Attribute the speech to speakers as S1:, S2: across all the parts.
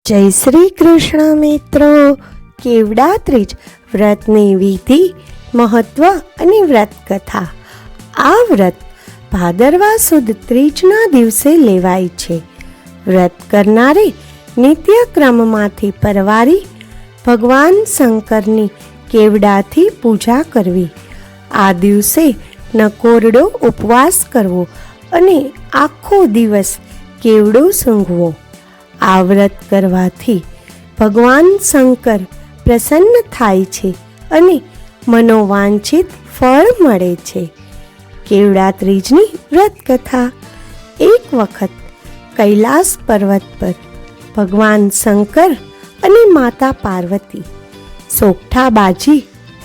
S1: જય શ્રી કૃષ્ણ મિત્રો. કેવડા ત્રીજ વ્રતની વિધિ, મહત્વ અને વ્રત કથા. આ વ્રત ભાદરવા સુદ ત્રીજના દિવસે લેવાય છે. વ્રત કરનારે નિત્યક્રમમાંથી પરવારી ભગવાન શંકરની કેવડાથી પૂજા કરવી. આ દિવસે નકોરડો ઉપવાસ કરવો અને આખો દિવસ કેવડો સૂંઘવો. આ વ્રત કરવાથી ભગવાન શંકર પ્રસન્ન થાય છે અને મનોવાંછિત ફળ મળે છે. કેવડા ત્રીજની વ્રત કથા. એક વખત કૈલાસ પર્વત પર ભગવાન શંકર અને માતા પાર્વતી સોગઠાબાજી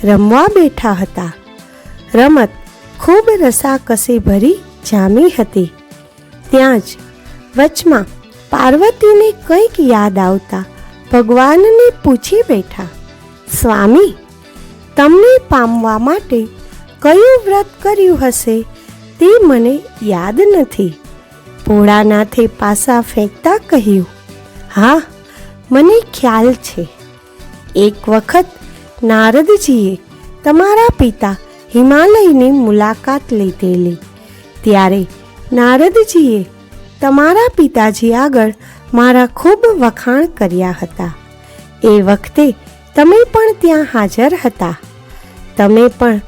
S1: રમવા બેઠા હતા. રમત ખૂબ રસાકસી ભરી જામી હતી. ત્યાં જ વચમાં પાર્વતીને કંઈક યાદ આવતા ભગવાનને પૂછી બેઠા, સ્વામી, તમને પામવા માટે કયું વ્રત કર્યું હશે તે મને યાદ નથી. ભોળાનાથે પાસા ફેંકતા કહ્યું, હા, મને ખ્યાલ છે. એક વખત નારદજીએ તમારા પિતા હિમાલયની મુલાકાત લીધેલી. ત્યારે નારદજીએ તમારા પિતાજી આગળ મારા ખૂબ વખાણ કર્યા હતા. એ વખતે તમે પણ ત્યાં હાજર હતા. તમે પણ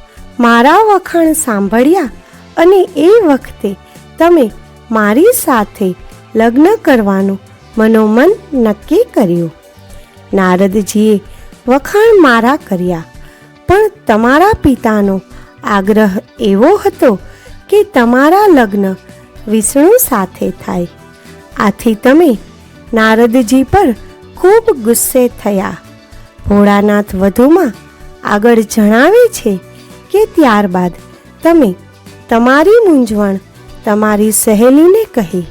S1: મારા વખાણ સાંભળ્યા અને એ વખતે તમે મારી સાથે લગ્ન કરવાનું મનોમન નક્કી કર્યું. નારદજીએ વખાણ મારા કર્યા, પણ તમારા પિતાનો આગ્રહ એવો હતો કે તમારા લગ્ન વિષ્ણુ સાથે થાય. આથી તમે નારદજી પર ખૂબ ગુસ્સે થયા. ભોળાનાથ વધુમાં આગળ જણાવે છે કે ત્યારબાદ તમે તમારી મૂંઝવણ તમારી સહેલીને કહી.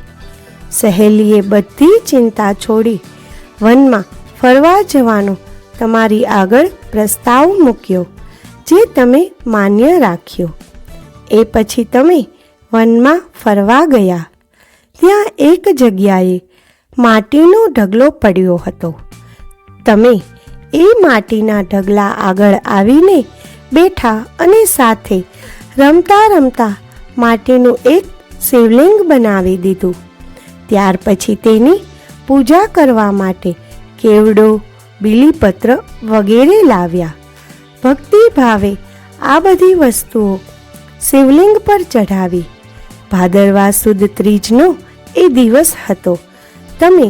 S1: સહેલીએ બધી ચિંતા છોડી વનમાં ફરવા જવાનો તમારી આગળ પ્રસ્તાવ મૂક્યો, જે તમે માન્ય રાખ્યો. એ પછી તમે વનમાં ફરવા ગયા. ત્યાં એક જગ્યાએ માટીનો ઢગલો પડ્યો હતો. તમે એ માટીના ઢગલા આગળ આવીને બેઠા અને સાથે રમતા રમતા માટીનું એક શિવલિંગ બનાવી દીધું. ત્યાર પછી તેની પૂજા કરવા માટે કેવડો, બીલીપત્ર વગેરે લાવ્યા. ભક્તિ ભાવે આ બધી વસ્તુઓ શિવલિંગ પર ચઢાવી. ભાદરવા સુદ ત્રીજનો એ દિવસ હતો. તમે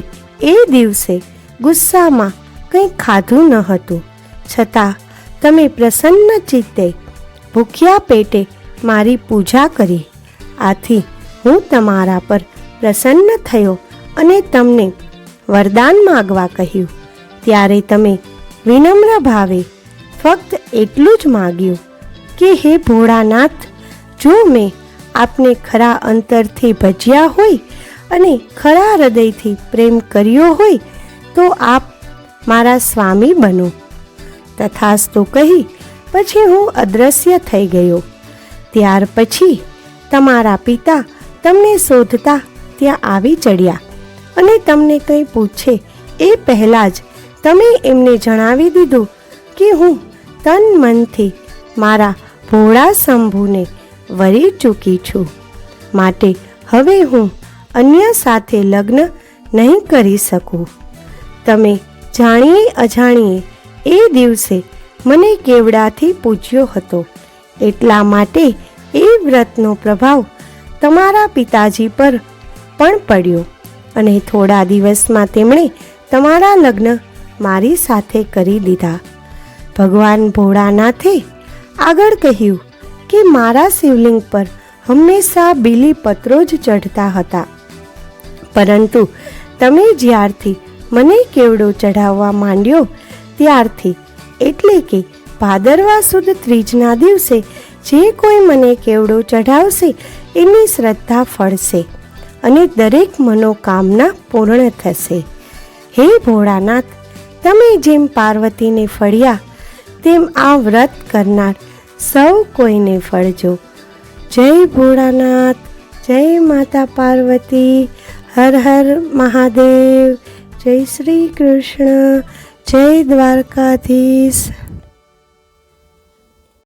S1: એ દિવસે ગુસ્સામાં કંઈ ખાધું ન હતું, છતાં તમે પ્રસન્ન ચિત્તે ભૂખ્યા પેટે મારી પૂજા કરી. આથી હું તમારા પર પ્રસન્ન થયો અને તમને વરદાન માગવા કહ્યું. ત્યારે તમે વિનમ્ર ભાવે ફક્ત એટલું જ માગ્યું કે હે ભોળાનાથ, જો મેં આપને ખરા અંતરથી ભજ્યા હોય અને ખરા હૃદયથી પ્રેમ કર્યો હોય તો આપ મારા સ્વામી બનો. તથાસ્તુ કહી પછી હું અદૃશ્ય થઈ ગયો. ત્યાર પછી તમારા પિતા તમને શોધતા ત્યાં આવી ચડ્યા અને તમને કંઈ પૂછે એ પહેલાં જ તમે એમને જણાવી દીધું કે હું તન મનથી મારા ભોળા શંભુને વરી ચૂકી છું. માટે હવે હું અન્ય સાથે લગ્ન નહીં કરી શકું. તમે જાણીએ અજાણીએ એ દિવસે મને કેવડાથી પૂજ્યો હતો, એટલા માટે એ વ્રતનો પ્રભાવ તમારા પિતાજી પર પણ પડ્યો અને થોડા દિવસમાં તેમણે તમારા લગ્ન મારી સાથે કરી દીધા. ભગવાન ભોળાનાથે આગળ કહ્યું કે મારા શિવલિંગ પર હંમેશા બીલીપત્રો જ ચઢતા હતા, પરંતુ તમે જ્યારથી મને કેવડો ચઢાવવા માંડ્યો ત્યારથી, એટલે કે ભાદરવા સુદ ત્રીજના દિવસે જે કોઈ મને કેવડો ચઢાવશે એની શ્રદ્ધા ફળશે અને દરેક મનોકામના પૂર્ણ થશે. હે ભોળાનાથ, તમે જેમ પાર્વતીને ફળ્યા તેમ આ વ્રત કરનાર સૌ કોઈને ફળજો. જય ભોળાનાથ, જય માતા પાર્વતી, હર હર મહાદેવ. જય શ્રી કૃષ્ણ, જય દ્વારકાધીશ.